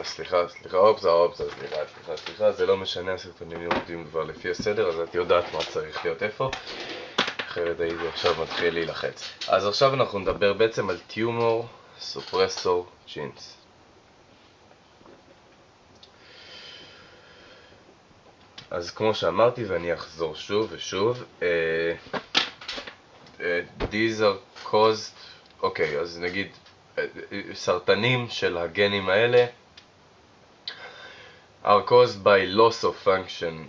סליחה, זה לא משנה, הסרטונים יורדים כבר לפי הסדר, אז את יודעת מה צריך להיות איפה, אחרת הייתי עכשיו מתחיל להילחץ. אז עכשיו אנחנו נדבר בעצם על טיומור סופרסור ג'ינס. אז כמו שאמרתי, ואני אחזור שוב ושוב, these are caused, אוקיי, אז נגיד סרטנים של הגנים האלה are caused by loss of function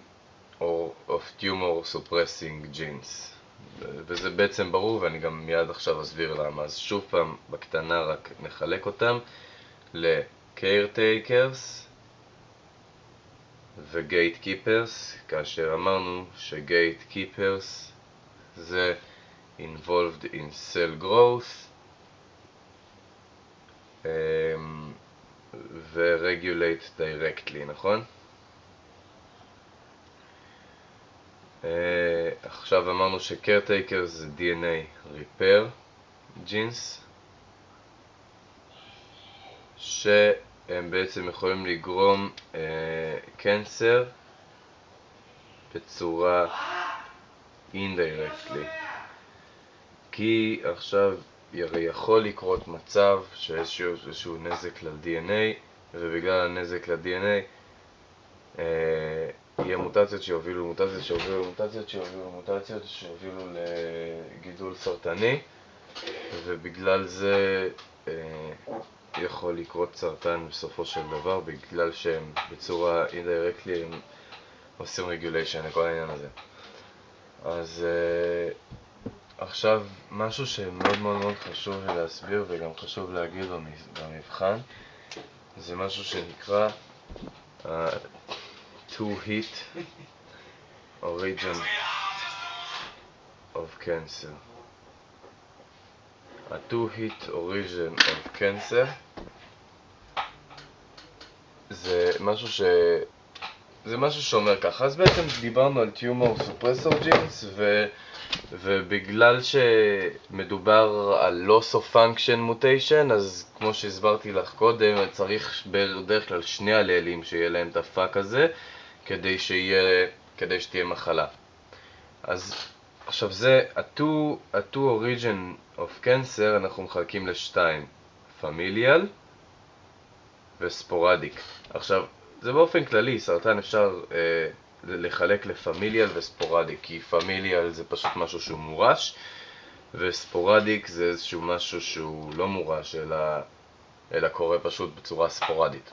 or of tumor suppressing genes. וזה בעצם ברור, ואני גם מיד עכשיו אסביר למה. אז שוב פעם, בקטנה רק נחלק אותם ל-caretakers ו-gatekeepers, כאשר אמרנו ש-gatekeepers זה involved in cell growth ו-regulate directly, נכון? עכשיו אמרנו ש-caretakers זה DNA repair genes, שהם בעצם יכולים לגרום קנסר בצורה indirectly. כי עכשיו יכול לקרות מצב שיש איזשהו נזק ל-DNA, ובגלל הנזק ל-DNA יהיה מוטציות שיובילו מוטציות שיובילו מוטציות שיובילו מוטציות שיובילו לגידול סרטני, ובגלל זה יכול לקרות סרטן בסופו של דבר, בגלל שהם בצורה indirectly הם עושים רגוליישן לכל העניין הזה. אז עכשיו משהו שמאוד מאוד מאוד חשוב להסביר וגם חשוב להגיד במבחן, זה משהו שנקרא two hit origin of cancer. two hit origin of cancer זה משהו שאומר ככה. אז בעצם דיברנו על tumor suppressor genes, ובגלל שמדובר על loss of function mutation, אז כמו שהסברתי לך קודם, צריך בדרך כלל שני אללים שיהיה להם את הפאק הזה כדי שתהיה מחלה. אז עכשיו זה ה-two origin of cancer אנחנו מחלקים לשתיים, familial וספורדיק. עכשיו זה באופן כללי, סרטן אפשר לחלק לפמיליאל וספורדיק, כי פמיליאל זה פשוט משהו שהוא מורש, וספורדיק זה איזשהו משהו שהוא לא מורש, אלא קורה פשוט בצורה ספורדית,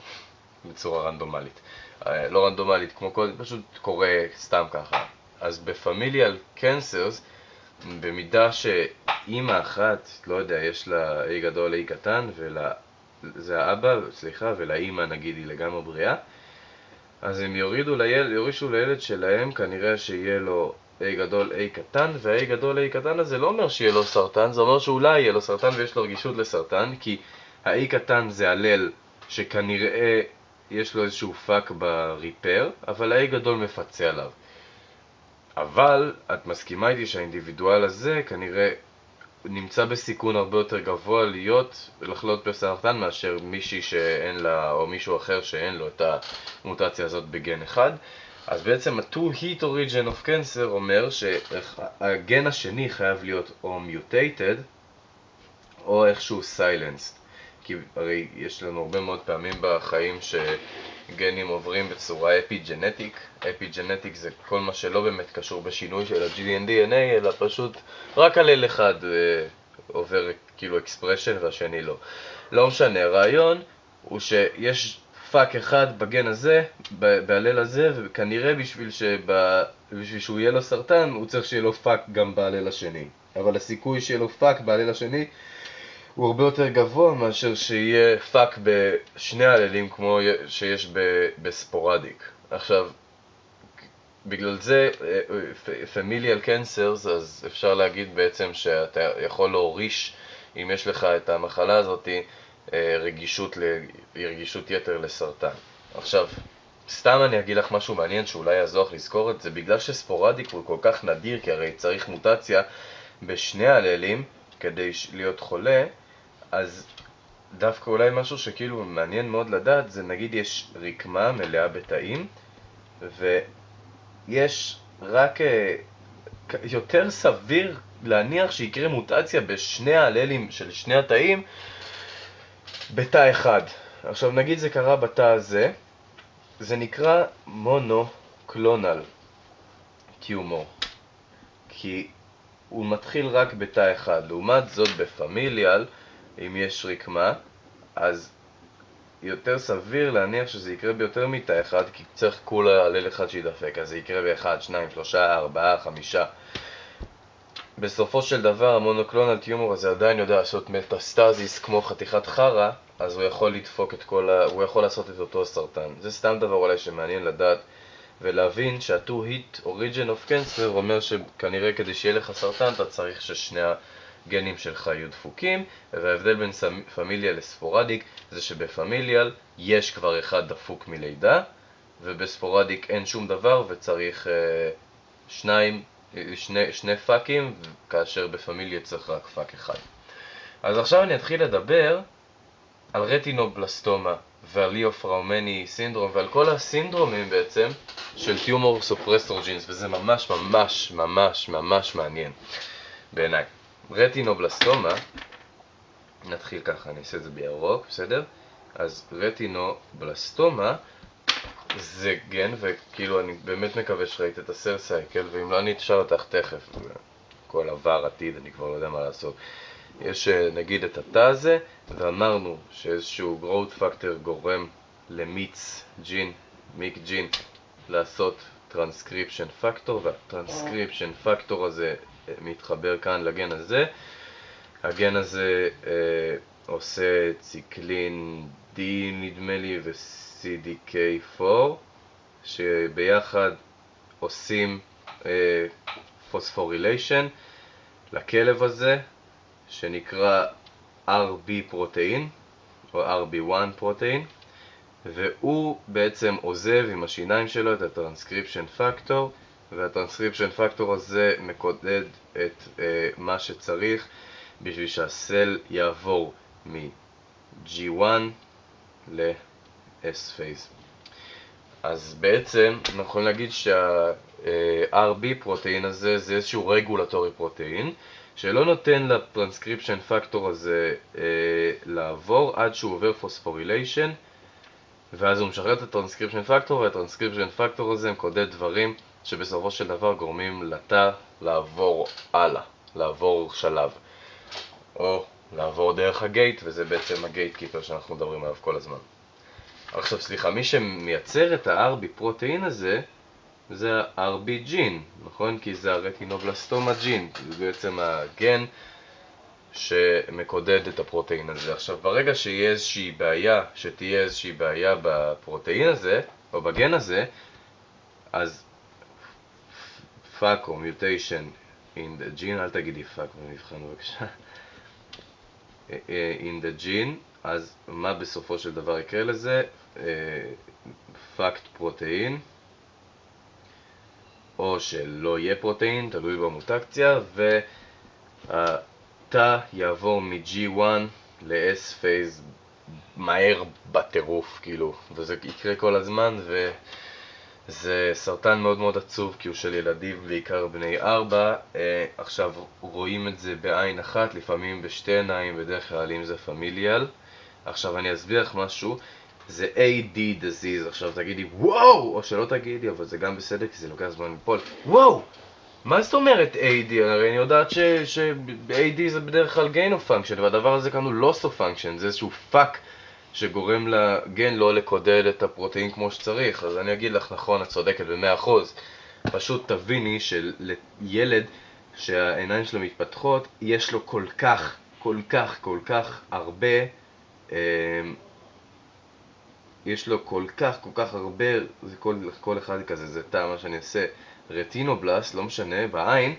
בצורה רנדומלית. לא רנדומלית כמו קודם, פשוט קורה סתם ככה. אז בפמיליאל קנסרס, במידה שאימא אחת, לא יודע, יש לה A גדול A קטן, זה האבא, סליחה, ולאימא נגיד היא לגמרי בריאה, אז הם יורישו לילד שלהם כנראה שיהיה לו A גדול A קטן, וה-A גדול A קטן הזה לא אומר שיהיה לו סרטן, זה אומר שאולי יהיה לו סרטן ויש לו רגישות לסרטן, כי ה-A קטן זה הלל שכנראה יש לו איזשהו פאק בריפר, אבל ה-A גדול מפצה עליו. אבל את מסכימה איתי שהאינדיבידואל הזה כנראה נמצא בסיכון הרבה יותר גבוה לחלות בסרטן מאשר מישהי שאין לה, או מישהו אחר שאין לו את המוטציה הזאת בגן אחד. אז בעצם ה-two hit origin of cancer אומר שהגן השני חייב להיות או mutated או איכשהו silenced. כי הרי יש לנו הרבה מאוד פעמים בחיים שגנים עוברים בצורה אפיג'נטיק. אפיג'נטיק זה כל מה שלא באמת קשור בשינוי של ה-DNA, אלא פשוט רק הלל אחד עובר כאילו אקספרשן והשני לא. לא משנה, הרעיון הוא שיש פאק אחד בגן הזה, בהלל הזה, וכנראה בשביל שהוא יהיה לו סרטן, הוא צריך שיהיה לו פאק גם בהלל השני. אבל הסיכוי שיהיה לו פאק בהלל השני הוא הרבה יותר גבוה מאשר שיהיה פאק בשני הללים כמו שיש בספורדיק. עכשיו, בגלל זה, familial cancers, אז אפשר להגיד בעצם שאתה יכול להוריש, אם יש לך את המחלה הזאת, רגישות יתר לסרטן. עכשיו, סתם אני אגיד לך משהו מעניין שאולי יעזור לך לזכור את זה, בגלל שספורדיק הוא כל כך נדיר, כי הרי צריך מוטציה בשני הללים כדי להיות חולה, אז דווקא אולי משהו שכאילו מעניין מאוד לדעת, זה נגיד יש רקמה מלאה בתאים, ויש רק יותר סביר להניח שיקרה מוטציה בשני האללים של שני התאים בתא אחד. עכשיו נגיד זה קרה בתא הזה, זה נקרא מונוקלונל טיומור, כי הוא מתחיל רק בתא אחד. לעומת זאת בפמיליאל, אם יש רקמה, אז יותר סביר להניח שזה יקרה ביותר מתא אחד, כי צריך כולה הלל אחד שידפק, אז זה יקרה ב-1, 2, 3, 4, 5. בסופו של דבר המונוקלונל טיומור הזה עדיין יודע לעשות מטסטזיס כמו חתיכת חרה, אז הוא יכול לדפוק את הוא יכול לעשות את אותו סרטן. זה סתם דבר אולי שמעניין לדעת ולהבין שה-2 hit origin of cancer אומר שכנראה כדי שיהיה לך סרטן אתה צריך ששני הגנים שלך יהיו דפוקים, וההבדל בין פמיליאל לספורדיק זה שבפמיליאל יש כבר אחד דפוק מלידה, ובספורדיק אין שום דבר וצריך שני פאקים, כאשר בפמיליה צריך רק פאק אחד. אז עכשיו אני אתחיל לדבר על רטינובלסטומה ועל ליאופראומני סינדרום ועל כל הסינדרומים בעצם של טיומור סופרסור ג'ינס, וזה ממש ממש ממש ממש מעניין בעיניי. רטינובלסטומה, נתחיל ככה, אני אעשה את זה בירוק, בסדר? אז רטינובלסטומה זה גן, וכאילו אני באמת מקווה שראית את הסר סייקל, ואם לא אני אתשאל אותך תכף, כל עבר עתיד, אני כבר לא יודע מה לעשות. יש נגיד את התא הזה, ואמרנו שאיזשהו growth factor גורם למיץ ג'ין, מיק ג'ין, לעשות טרנסקריפשן פקטור, והטרנסקריפשן פקטור הזה מתחבר כאן לגן הזה. הגן הזה עושה ציקלין D נדמה לי ו-CDK4, שביחד עושים פוספוריליישן לכלב הזה, שנקרא RB פרוטאין, או RB1 פרוטאין, והוא בעצם עוזב עם השיניים שלו את הטרנסקריפשן פקטור, והטרנסקריפשן פקטור הזה מקודד את מה שצריך בשביל שהסל יעבור מ-G1 ל-S phase. אז בעצם אנחנו יכולים להגיד שה-RB פרוטאין הזה זה איזשהו רגולטורי פרוטאין, שלא נותן לטרנסקריפשן פקטור הזה לעבור עד שהוא עובר פוספוריליישן, ואז הוא משחרר את הטרנסקריפשן פקטור, והטרנסקריפשן פקטור הזה מקודד דברים שבסופו של דבר גורמים לתא לעבור הלאה, לעבור שלב, או לעבור דרך הגייט, וזה בעצם הגייט קיפר שאנחנו מדברים עליו כל הזמן. עכשיו סליחה, מי שמייצר את ה-RB פרוטאין הזה זה ה-RB ג'ין, נכון? כי זה הרטינובלסטומה ג'ין, זה בעצם הגן שמקודד את הפרוטאין הזה. עכשיו ברגע שתהיה איזושהי בעיה בפרוטאין הזה, או בגן הזה, אז fuck או mutation in the gene, אל תגידי fuck במבחן בבקשה, in the gene, אז מה בסופו של דבר יקרה לזה? fucked פרוטאין, או שלא יהיה פרוטאין, תלוי במוטקציה, והתא יעבור מ-G1 ל-S phase מהר בטירוף, כאילו, וזה יקרה כל הזמן, וזה סרטן מאוד מאוד עצוב, כי הוא של ילדים, בעיקר בני 4. עכשיו רואים את זה בעין אחת, לפעמים בשתי עיניים, בדרך כלל אם זה פמיליאל. עכשיו אני אסביר לך משהו, זה AD disease. עכשיו תגידי וואו, או שלא תגידי, אבל זה גם בסדר כי זה לוקח זמן לפול. וואו, מה זאת אומרת AD? הרי אני יודעת ש-AD זה בדרך כלל gain of function, והדבר הזה כאן הוא loss of function, זה איזשהו fuck שגורם לגן לא לקודד את הפרוטאין כמו שצריך. אז אני אגיד לך, נכון, את צודקת ב100%. פשוט תביני שלילד שהעיניים שלו מתפתחות, יש לו כל כך הרבה יש לו כל כך הרבה, זה כל אחד כזה, זה תא מה שאני אעשה, רטינובלסט, לא משנה, בעין,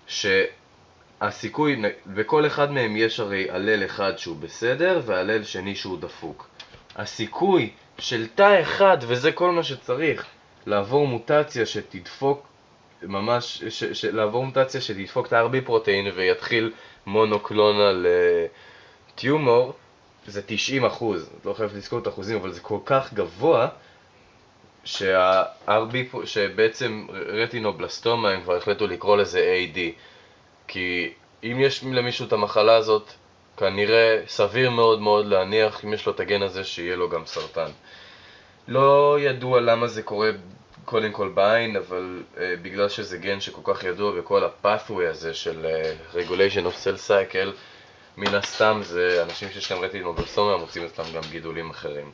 שהסיכוי, בכל אחד מהם יש הרי הלל אחד שהוא בסדר, והלל שני שהוא דפוק. הסיכוי של תא אחד, וזה כל מה שצריך, לעבור מוטציה שתדפוק, ממש, לעבור מוטציה שתדפוק את ה-RB פרוטאין ויתחיל מונוקלונל טיומור, זה 90%, את לא חייבת לזכור את האחוזים, אבל זה כל כך גבוה שבעצם רטינובלסטומה הם כבר החליטו לקרוא לזה AD, כי אם יש למישהו את המחלה הזאת, כנראה סביר מאוד מאוד להניח, אם יש לו את הגן הזה, שיהיה לו גם סרטן. לא ידוע למה זה קורה קודם כל בעין, אבל בגלל שזה גן שכל כך ידוע וכל ה-pathway הזה של regulation of cell cycle, מן הסתם זה אנשים שיש להם רטינובלסטומה מוצאים אצלם גם גידולים אחרים.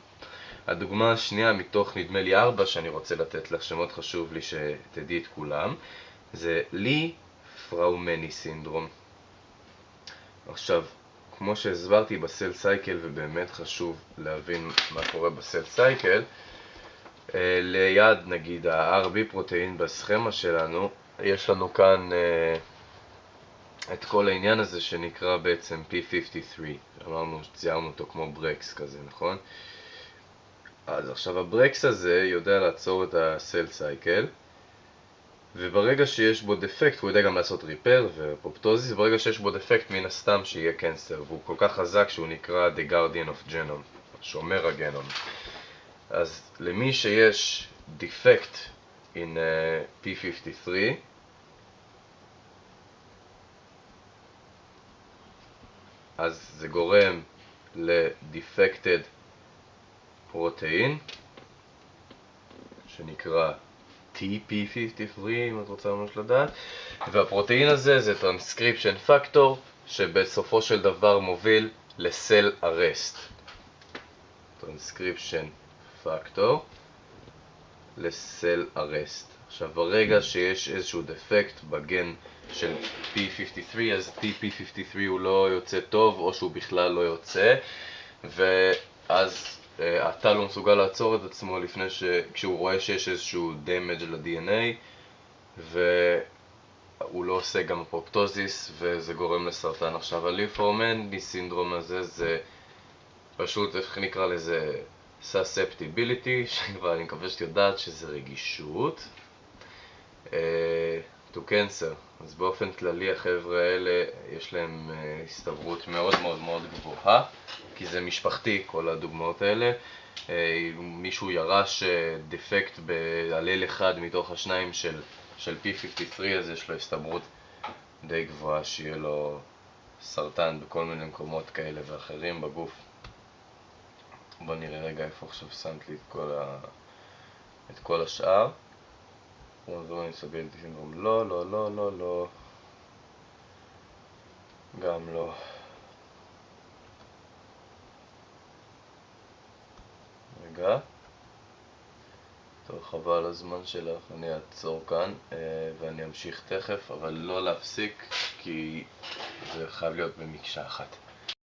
הדוגמה השנייה מתוך נדמה לי 4 שאני רוצה לתת לך, שמאוד חשוב לי שתדעי את כולם, זה לי פראומני סינדרום. עכשיו, כמו שהסברתי בסל סייקל, ובאמת חשוב להבין מה קורה בסל סייקל, ליד נגיד ה-RB פרוטאין בסכמה שלנו, יש לנו כאן את כל העניין הזה שנקרא בעצם P53. אמרנו שציירנו אותו כמו ברקס כזה, נכון? אז עכשיו הברקס הזה יודע לעצור את הסל סייקל, וברגע שיש בו דפקט הוא יודע גם לעשות ריפר ואפופטוזיס, וברגע שיש בו דפקט מן הסתם שיהיה קנסר, והוא כל כך חזק שהוא נקרא The Guardian of Genome, שומר הגנום. אז למי שיש defect in P53, אז זה גורם ל-defected פרוטאין שנקרא TP53, אם את רוצה ממש לדעת, והפרוטאין הזה זה טרנסקריפשן פקטור שבסופו של דבר מוביל לסל ארסט. טרנסקריפשן פקטור לסל ארסט. עכשיו ברגע שיש איזשהו דפקט בגן של P53, אז TP53 הוא לא יוצא טוב או שהוא בכלל לא יוצא, ואז התא לא מסוגל לעצור את עצמו לפני כשהוא רואה שיש איזשהו damage ל-DNA, והוא לא עושה גם אפופטוזיס וזה גורם לסרטן. עכשיו הלי-פראומני סינדרום הזה זה פשוט, איך נקרא לזה, susceptibility, שכבר אני מקווה שאת יודעת שזה רגישות to cancer. אז באופן כללי החבר'ה האלה יש להם הסתברות מאוד מאוד מאוד גבוהה, כי זה משפחתי כל הדוגמאות האלה. מישהו ירש דפקט בעלל אחד מתוך השניים של P53, אז יש לו הסתברות די גבוהה שיהיה לו סרטן בכל מיני מקומות כאלה ואחרים בגוף. בוא נראה רגע איפה עכשיו שמת לי את כל השאר. לא, לא, לא, לא, לא. גם לא. רגע. טוב, חבל הזמן שלך, אני אעצור כאן ואני אמשיך תכף, אבל לא להפסיק כי זה חייב להיות במקשה אחת.